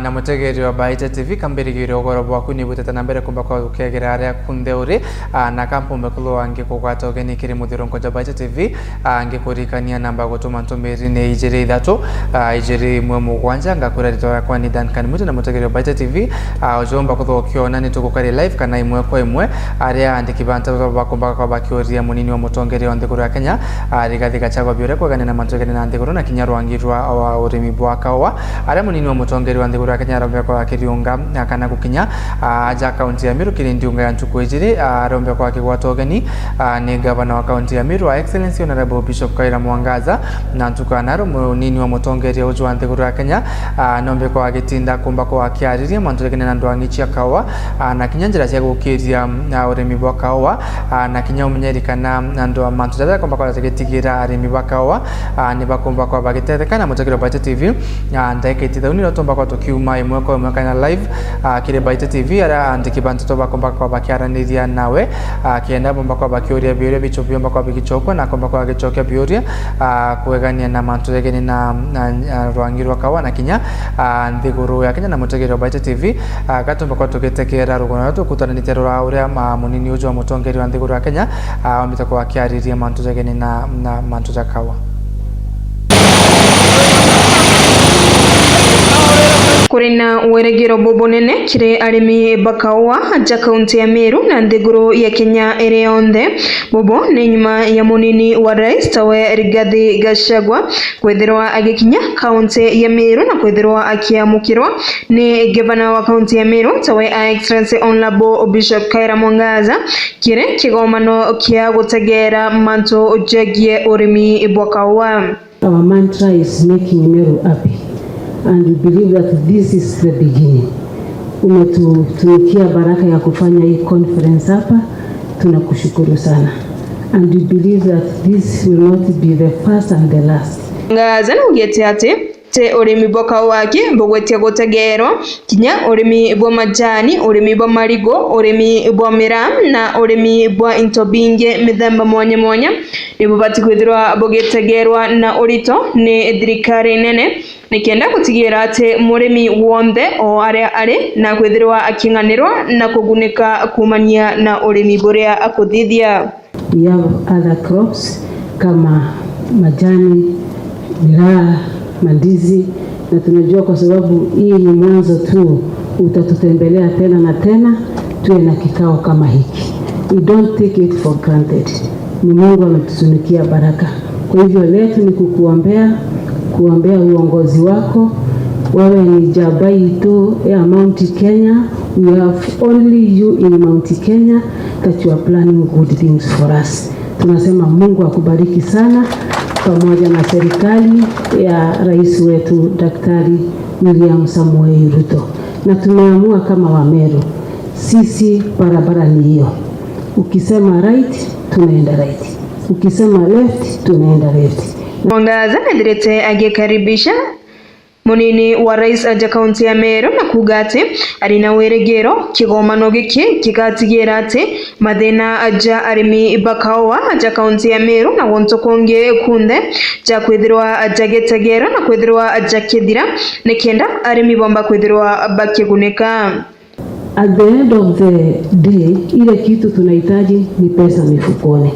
na mutegeri wa Baite TV kambirigiro ogoro bwaku ni buteta nambere kumba kwa ukegera aria kundeure na kampo mekulo ange kukwata ogeni kiri Muthiurunko ja Baite TV ange kurikania namba gutuma ntumiri ne ijiri ithatu ijiri mwe mugwanja ngakura rito kwa ni Duncan Mutu na mutegeri wa Baite TV ojomba kuthokiona ni tukukari live kana imwe kwa imwe aria andiki banta bakumba kwa bakioria munini wa mutongeri wa nthiguru ya Kenya rigathika chagwa biure kwa gani na mantogeri na nthiguru na kinyarwangirwa wa urimi bwakawa aria munini wa mutongeri wa nthiguru ya Kenya arombe kwa kiriunga kana gukinya aja kaunti ya Meru kirindiunga ya ntuku ijiri arombe kwa kigwato ogeni ni governor wa kaunti ya Meru Excellency Honorable Bishop Kaira Mwangaza na ntuku anaro munini wa mutongeri uju wa nthiguru ya Kenya nombe kwa gitinda kumba kwa kiariria mantogeri na ndwangichia kawa na kinyanjira cia gukiria urimi bwa kawa na kinya umenyerikana ndo mantogeri kumba kwa tegetigira arimi bwa kawa ni bakumba kwa bagitetekana mutegero Baite TV ndaike tithauni tomba kwa tukiuma imwe kwa imwe kana live kire Baite TV ara andiki bantu toba komba kwa bakiaraniria nawe kienda bomba kwa bakioria biore bicho byomba kwa bigichoko na komba kwa gichokia bioria kuegania na mantu yegeni na rwangirwa kawa na kinya nthiguru ya Kenya na mutegero Baite TV gatomba kwa tugetekera rugona tukutana niterura uria munini uju wa mutongeri wa nthiguru ya Kenya omita kwa kiariria mantu yegeni na mantu ya kawa. Kurina weregero bobonene kire arimi bakawa ja kaunti ya Meru na nthiguru ya Kenya ere yonde bobo ne nyuma ya munini wa rais tawe Rigathi Gachagua kwethirwa agikinya kaunti ya Meru na kwethirwa akiamukirwa ni governor wa kaunti ya Meru tawe Excellency Honorable Bishop Kaira Mwangaza kire kigomano kia gutegera manto jagie urimi bwakawa. Our mantra is making Meru happy. And we believe that this is the beginning. Umetutumikia baraka ya kufanya hii conference hapa, tunakushukuru sana. And we believe that this will not be the first and the last. Ngaza nugete ate te urimi bwaka wake bogwetia gutegero kinya urimi bwa majani urimi bwa marigo urimi bwa miram na urimi bwa intobinge mithemba mwanya mwanya nibubati kwithirwa bogetegerwa na urito ni thirikari nene nikienda gutigira ati murimi wonde o aria ari na kwithirwa akinganirwa na kugunika kumania na urimi buria akuthithia. We have other crops kama majani, miraa, mandizi, na tunajua kwa sababu hii ni mwanzo tu, utatutembelea tena na tena tuwe na kikao kama hiki. We don't take it for granted. Mungu ametutunikia baraka. Kwa hivyo letu ni kuombea uongozi wako. Wewe ni Baite ya Mount Kenya. We have only you in Mount Kenya that you are planning good things for us. Tunasema Mungu akubariki sana pamoja na serikali ya rais wetu Daktari William Samoei Ruto. Na tumeamua kama Wameru, sisi barabara ni hiyo. Ukisema right, tunaenda right. Ukisema left, tunaenda left. Mwangaza nadirete agekaribisha munini wa rais aja kaunti ya Meru na kugate arina weregero kigomano giki kigatigira ati mathina aja arimi bakawa aja kaunti ya Meru na wonto konge kunde ja kwithirwa aja getegero na kwithirwa aja kithira nikienda arimi bomba kwithirwa bakigunika. At the end of the day, ile kitu tunahitaji ni pesa mifukoni.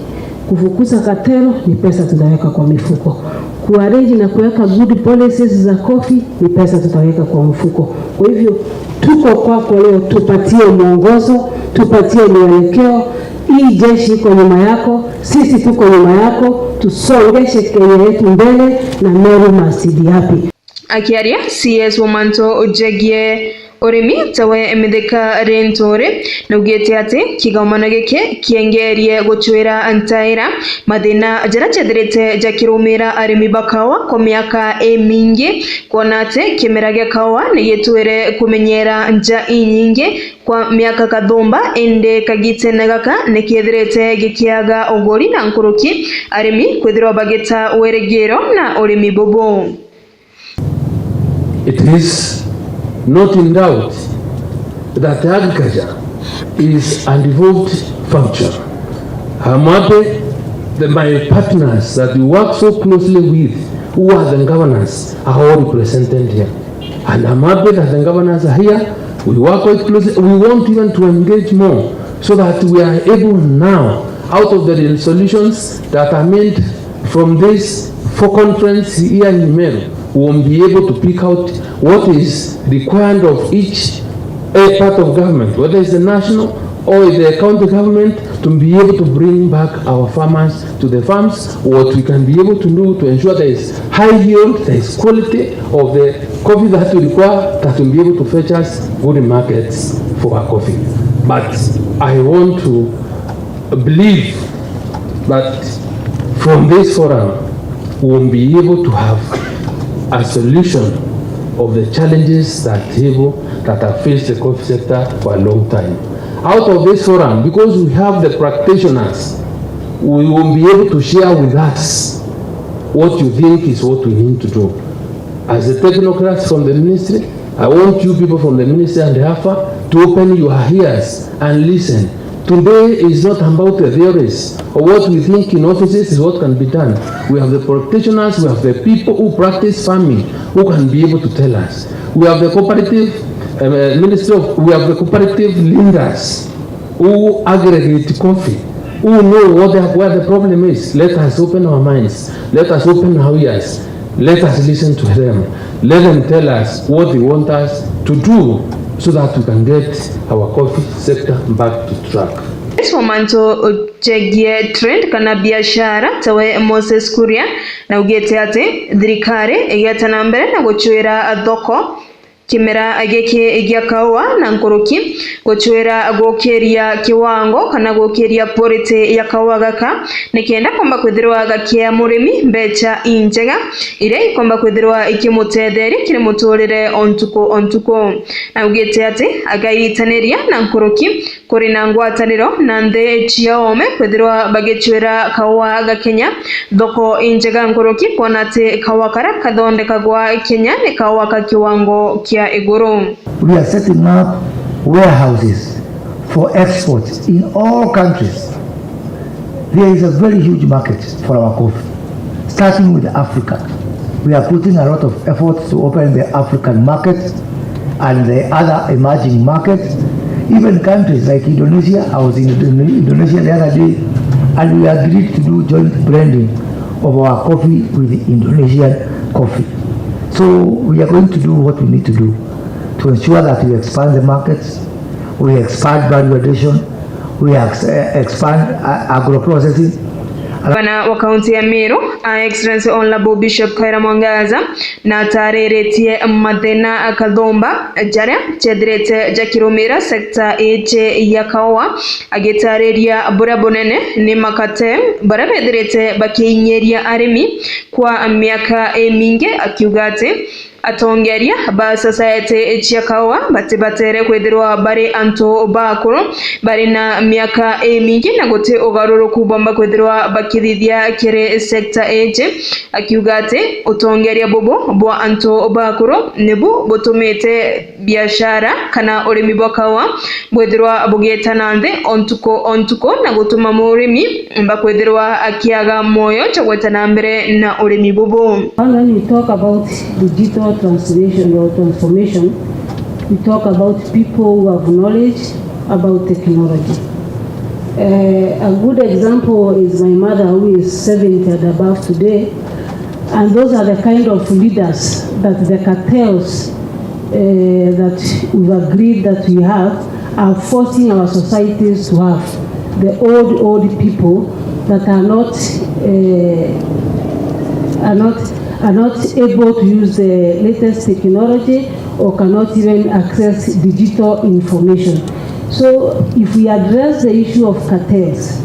Kufukuza katero ni pesa tutaweka kwa mifuko. Kuarrange na kuweka good policies za coffee ni pesa tutaweka kwa mfuko. Kwa hivyo tuko kwako leo, tupatie mwongozo, tupatie mwelekeo. Hii jeshi iko nyuma yako, sisi tuko nyuma yako, tusongeshe Kenya yetu mbele na Meru must be happy. Akiaria CS Womanto Ojagie urimi tawe emitheka rentore nugete ati kigomano gike kiengerie guchwira antaira mathina jara chethirite jakirumira arimi bakawa kwa miaka mingi kuona ati kimera gia kawa ni gitwire kumenyera nja inyingi kwa miaka kathumba ende kagite nagaka nikithirite gikiaga ogori na nkuruki arimi kwithirwa bagita weregero na urimi bobo. It is not in doubt that agriculture is a devolved function. I'm happy that my partners that we work so closely with, who are the governors, are all represented here. And I'm happy that the governors are here. We work quite closely. We want even to engage more so that we are able now, out of the resolutions that are made from this conference here in Meru, we will be able to pick out what is required of each part of government, whether it's the national or the county government, to be able to bring back our farmers to the farms. What we can be able to do to ensure there is high yield, there is quality of the coffee that we require, that will be able to fetch us good markets for our coffee. But I want to believe that from this forum we will be able to have a solution of the challenges that have faced the coffee sector for a long time. Out of this forum, because we have the practitioners, we will be able to share with us what you think is what we need to do. As the technocrats from the ministry, I want you people from the ministry and the AFA to open your ears and listen. Today is not about the theories or what we think in offices is what can be done. We have the practitioners, we have the people who practice farming who can be able to tell us. We have the cooperative we have the cooperative leaders who aggregate coffee, who know where the problem is. Let us open our minds. Let us open our ears. Let us listen to them. Let them tell us what they want us to do so that we can get our coffee sector back to track. Somanto uchegie trend kana biashara tawe Moses Kuria na ugete ate thirikari igeta na mbere na guchwira thoko kimera ageke egia kawa na nkoroki gochwera gokeria kiwango kana gokeria porete ya kawa gaka nikenda kwamba kwithirwa gakia murimi mbecha injega ire kwamba kwithirwa ikimutetheri kiri muturire ontuko na ugete ate agayitaniria na nkoroki kuri na ngwataniro na nde chiome kwithirwa bagechwera kawa gakenya thoko injega nkoroki konate kawa kara kathondeka gwa Kenya ni kawa ka kiwango kia iguru. We are setting up warehouses for exports in all countries. There is a very huge market for our coffee, starting with Africa. We are putting a lot of efforts to open the African market and the other emerging markets, even countries like Indonesia. I was in Indonesia the other day, and we agreed to do joint blending of our coffee with the Indonesian coffee. So we are going to do what we need to do to ensure that we expand the markets, we expand value addition, we expand agro-processing. Bana wa kaunti ya Meru, Excellency Honorable Bishop Kaira Mwangaza na tareretie madena kathomba jare chedrete jakirumira sekta eche ya kawa agetareria bura bonene ni makate barabedrete bakinyeria arimi kwa miaka mingi akiugate atongeria ba society chia kawa batere kwethirwa bari anto bakuru bari na miaka mingi na gote ogaroro kubamba kwethirwa bakithithia kire sector eje akiugate utongeria bobo bwa anto bakuru nebu botumete biashara kana urimi bwa kawa bwethirwa bugeta nde ontuko na gutuma murimi mbakwethirwa akiaga moyo chagweta na mbere na urimi bobo. When we talk about digital transformation or transformation, we talk about people who have knowledge about technology. A good example is my mother, who is 70 and above today, and those are the kind of leaders that the cartels that we've agreed that we have are forcing our societies to have. The old people that are not able to use the latest technology or cannot even access digital information. So if we address the issue of cartels,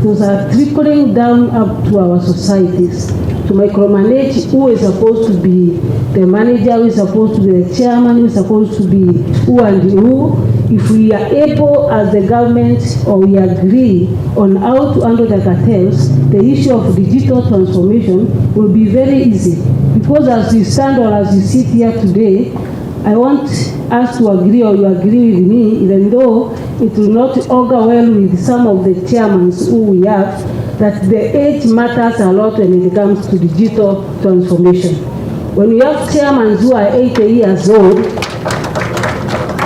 those are trickling down up to our societies to micromanage who is supposed to be the manager, who is supposed to be the chairman, who is supposed to be who and who. If we are able as the government or we agree on how to handle the cartels, the issue of digital transformation will be very easy. Because as we stand or as we sit here today, I want us to agree, or you agree with me, even though it will not augur well with some of the chairmen who we have, that the age matters a lot when it comes to digital transformation. When we have chairmen who are 80 years old,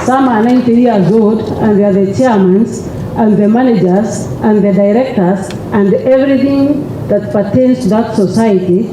some are 90 years old, and they are the chairmen, and the managers, and the directors, and everything that pertains to that society,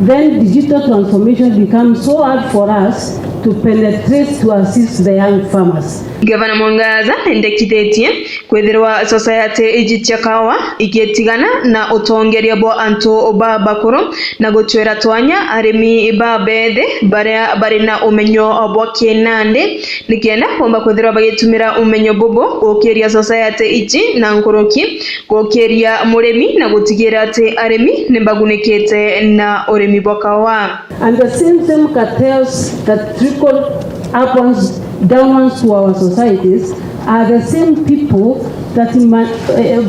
then digital transformation becomes so hard for us to penetrate to assist the young farmers. Gavana Mwangaza endekithĩtie kwithirwa society ijitya kawa igĩtigana na utongeria bwa antu ba bakuru na gũtwĩra twanya arĩmi ba bethe baria bari na umenyo bwa kĩnandi nĩkenda bomba kwithirwa bagĩtũmĩra umenyo bubu gũkĩria society iji na nkũrũki gũkĩria mũrĩmi na gũtigĩra atĩ arĩmi nĩmbagunĩkĩte na ũrĩmi bwa kawa. And the same cartels that trickle upwards, downwards to our societies are the same people that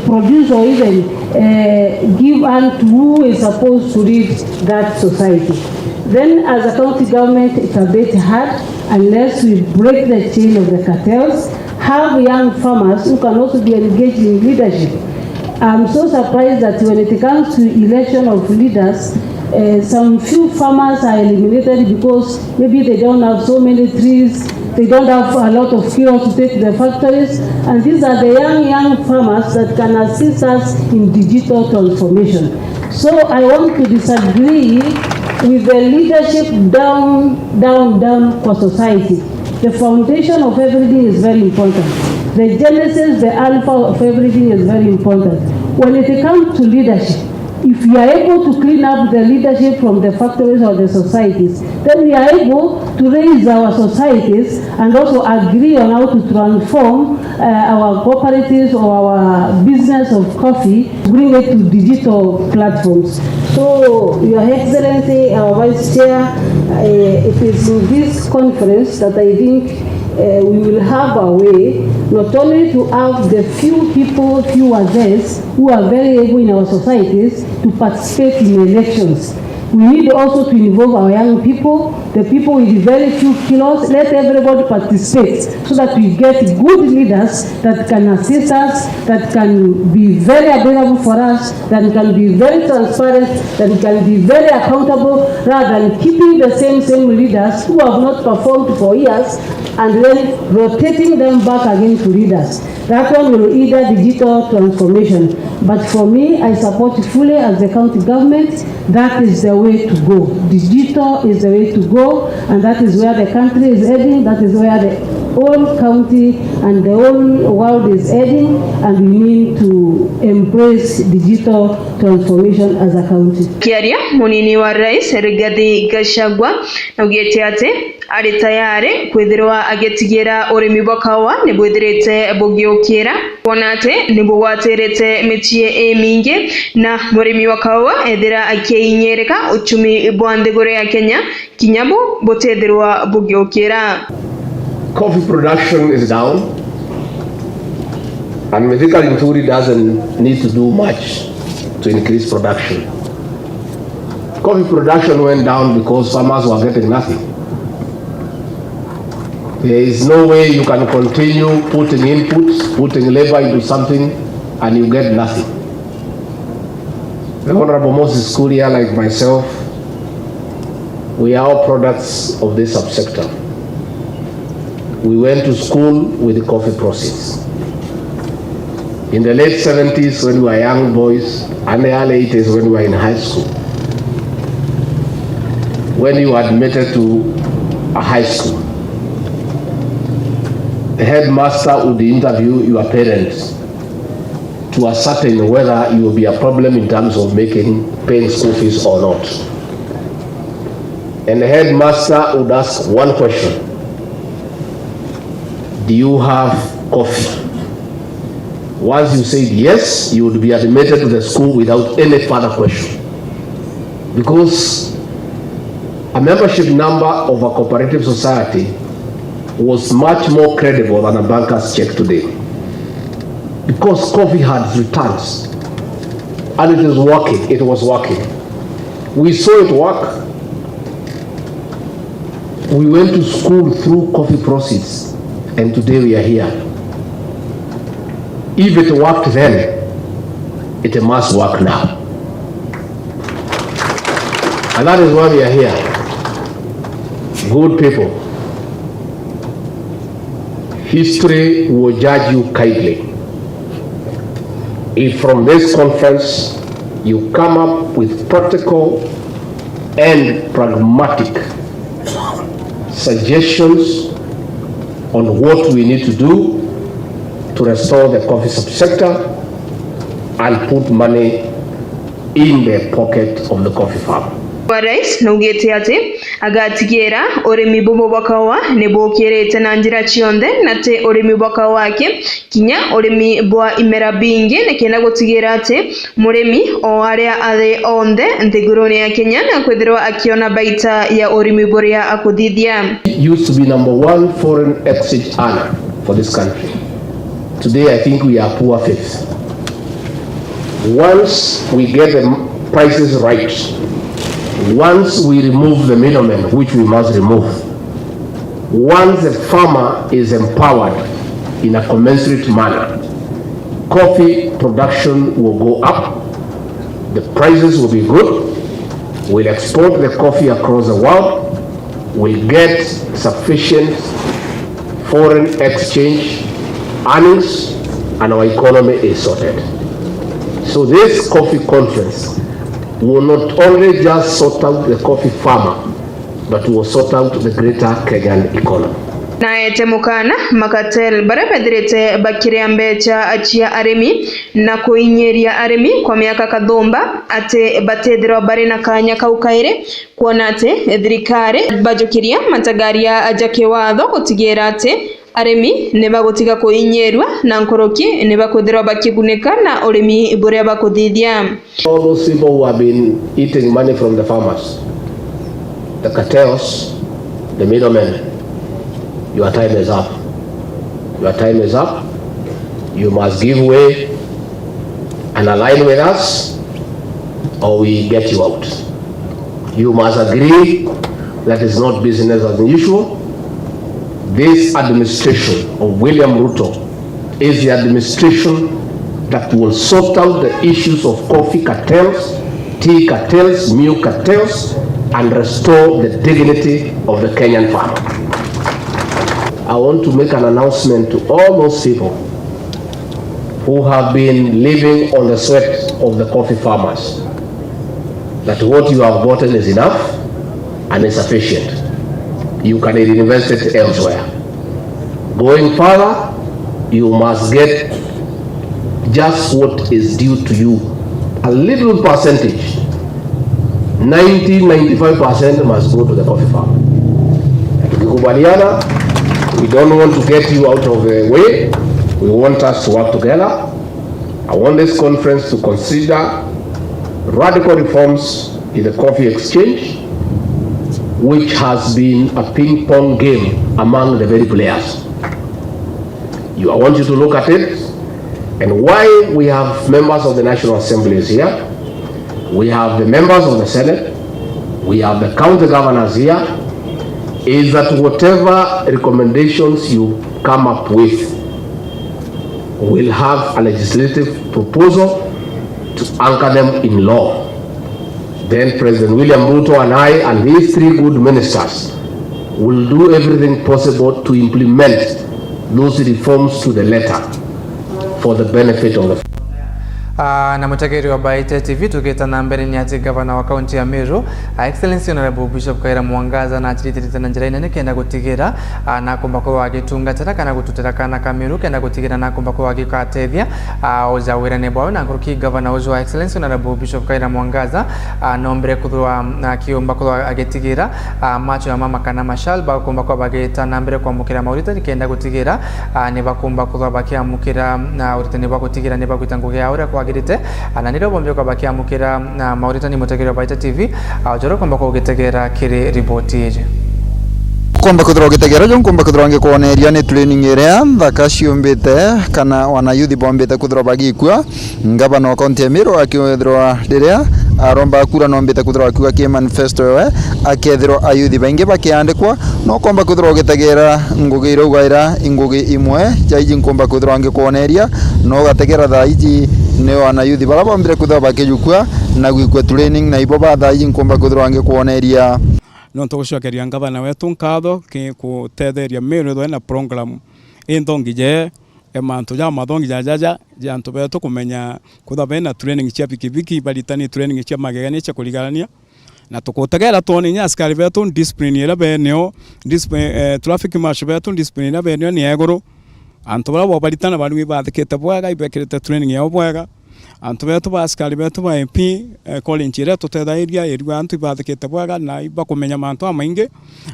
produce or even give unto who is supposed to lead that society. Then as a county government, it's a bit hard unless we break the chain of the cartels, have young farmers who can also be engaged in leadership. I'm so surprised that when it comes to election of leaders, some few farmers are eliminated because maybe they don't have so many trees, they don't have a lot of fuel to take to the factories, and these are the young farmers that can assist us in digital transformation. So I want to disagree with the leadership down for society. The foundation of everything is very important. The genesis, the alpha of everything is very important. When it comes to leadership, if we are able to clean up the leadership from the factories or the societies, then we are able to raise our societies and also agree on how to transform our cooperatives or our business of coffee, bring it to digital platforms. So, Your Excellency, our Vice Chair, it is in this conference that I think we will have a way not only to have the few others who are very able in our societies to participate in elections. We need also to involve our young people, the people with very few kilos. Let everybody participate so that we get good leaders that can assist us, that can be very available for us, that can be very transparent, that can be very accountable, rather than keeping the same leaders who have not performed for years and then rotating them back again to leaders. That one will either digital transformation. But for me, I support fully as the county government. That is the way to go. Digital is the way to go, and that is where the country is heading. That is where the whole county and the whole world is heading, and we need to embrace digital transformation as a county. Kiaria munini wa rais Rigathi Gachagua augite ati ari tayari kwithirwa agitigira urimi bwa kawa ni bwithirite bugiukira wona ati ni bugwatirite mitie mingi na murimi wa kawa ethira akiinyereka uchumi bwa nthiguru ya Kenya kinyabu butethirwa bugiukira. Coffee production is down, and Mithika Linturi doesn't need to do much to increase production. Coffee production went down because farmers were getting nothing. There is no way you can continue putting inputs, putting labor into something, and you get nothing. The Honorable Moses Kuria, like myself, we are all products of this subsector. We went to school with the coffee process. In the late 70s when we were young boys, and the early 80s when we were in high school. When you were admitted to a high school, the headmaster would interview your parents to ascertain whether you will be a problem in terms of paying school fees or not. And the headmaster would ask one question: do you have coffee? Once you said yes, you would be admitted to the school without any further question. Because a membership number of a cooperative society was much more credible than a banker's check today. Because coffee had returns. And it is working. It was working. We saw it work. We went to school through coffee process, and today we are here. If it worked then, it must work now. And that is why we are here. Good people, history will judge you kindly. If from this conference you come up with practical and pragmatic suggestions on what we need to do to restore the coffee subsector and put money in the pocket of the coffee farmer. Rais nugete ati agatigera urimi bobo bakawa nebo kerete na njira chionde nate urimi bakawa wake kinya urimi bwa imera bingi nekenda gutigera ati murimi o aria athe onde nthiguruni ya Kenya na kwithirwa akiona baita ya urimi boria akuthithia. Used to be #1 foreign exchange earner for this country. Today I think we are poor fifth. Once we get the prices right, once we remove the middlemen, which we must remove, once the farmer is empowered in a commensurate manner, coffee production will go up, the prices will be good, we'll export the coffee across the world, we'll get sufficient foreign exchange earnings, and our economy is sorted. So this coffee conference will not only just sort out the coffee farmer, but will sort out the greater Kenyan economy. Na etemukana makatel barabedrete bakiria mbecha achia aremi na kuinyeria aremi kwa miaka kadhomba ate batedro bari na kanya kaukaire kuona ate thirikari bajokiria matagaria ajake watho gutigera ate aremi ne bagotiga kuinyerwa na nkoroki ne bakuthirwa bakiguneka na urimi buria bakuthithia. All those people who have been eating money from the farmers, the cartels, the middlemen, your time is up. Your time is up. You must give way and align with us, or we get you out. You must agree that it's not business as usual. This administration of William Ruto is the administration that will sort out the issues of coffee cartels, tea cartels, milk cartels, and restore the dignity of the Kenyan farmer. I want to make an announcement to all those people who have been living on the sweat of the coffee farmers that what you have gotten is enough and is sufficient. You can invest it elsewhere. Going further, you must get just what is due to you. A little percentage, 90-95% must go to the coffee farm. Tukikubaliana, we don't want to get you out of the way. We want us to work together. I want this conference to consider radical reforms in the coffee exchange, which has been a ping-pong game among the very players. I want you to look at it, and why we have members of the National Assembly here, we have the members of the Senate, we have the county governors here, is that whatever recommendations you come up with, we'll have a legislative proposal to anchor them in law. Then President William Ruto and I and his 3 good ministers will do everything possible to implement those reforms to the letter for the benefit of the na mutakiri wa Baite TV tuketa na mbere ni ati governor wa county ya Meru Excellency Honorable Bishop Kaira Mwangaza na chiritirite na njira inene kenda gutigira na kumba ko wagitungatira kana gututira kana Kameru kenda gutigira na kumba ko wagikatethia ozawira ne bwa na nguruki governor wa Excellency Honorable Bishop Kaira Mwangaza nombre kuthwa na kiomba ko agetigira macho ya mama kana mashal ba kumba ko bageta na mbere kwa mukira maurita kenda gutigira ne bakumba ko bakiamukira na uritene bakutigira ne bakutangugia aura kwa girite ananiro bombe kwa bakia mukira na Mauritania mutegera Baite TV ajoro komba ko getegera kiri report yeje komba kudro getegera jon komba kudro ange ko area ne training area vakasio mbete kana wana youth bombete kudro bagikwa ngaba no county Meru akiodro derea aromba kura no mbete kudro akiwa ke manifesto we akedro ayuthi bainge bakiandikwa no komba kudro getegera ngugiro gwaira ingugi imwe jaiji komba kudro ange ko area no gategera daiji ne wana youth barabambire kudro bakijukwa na gwikwa training na ibo bathaiji komba kudro ange ko area no tugucokeria ngavana wetu nkatho ki kutetheria miru na program indongije emantu ja mathongi jaja jantu betu kumenya kutha na training cia pikipiki baritani training cia magegania cia kurigarania na tukutegera toni nya askari betu discipline ira beneo traffic marshal betu discipline ira beneo ni eguru antu bara baritana bari bathikite bwega ibekirite training yao bwega antu betu ba askari betu ba MP college ira tutethairia irwa antu bathikite bwega na iba kumenya mantu amaingi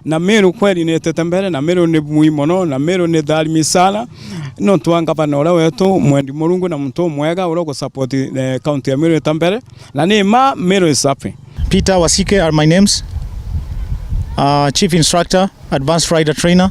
na miru kweli ni tetembere na miru ni muimono na miru ni dhalimi sana no tuanga bana ora wetu mwendi murungu na mtu mwega ura go support county ya miru tambere na ni miru isafi. Peter Wasike are my names. Chief Instructor, Advanced Rider Trainer.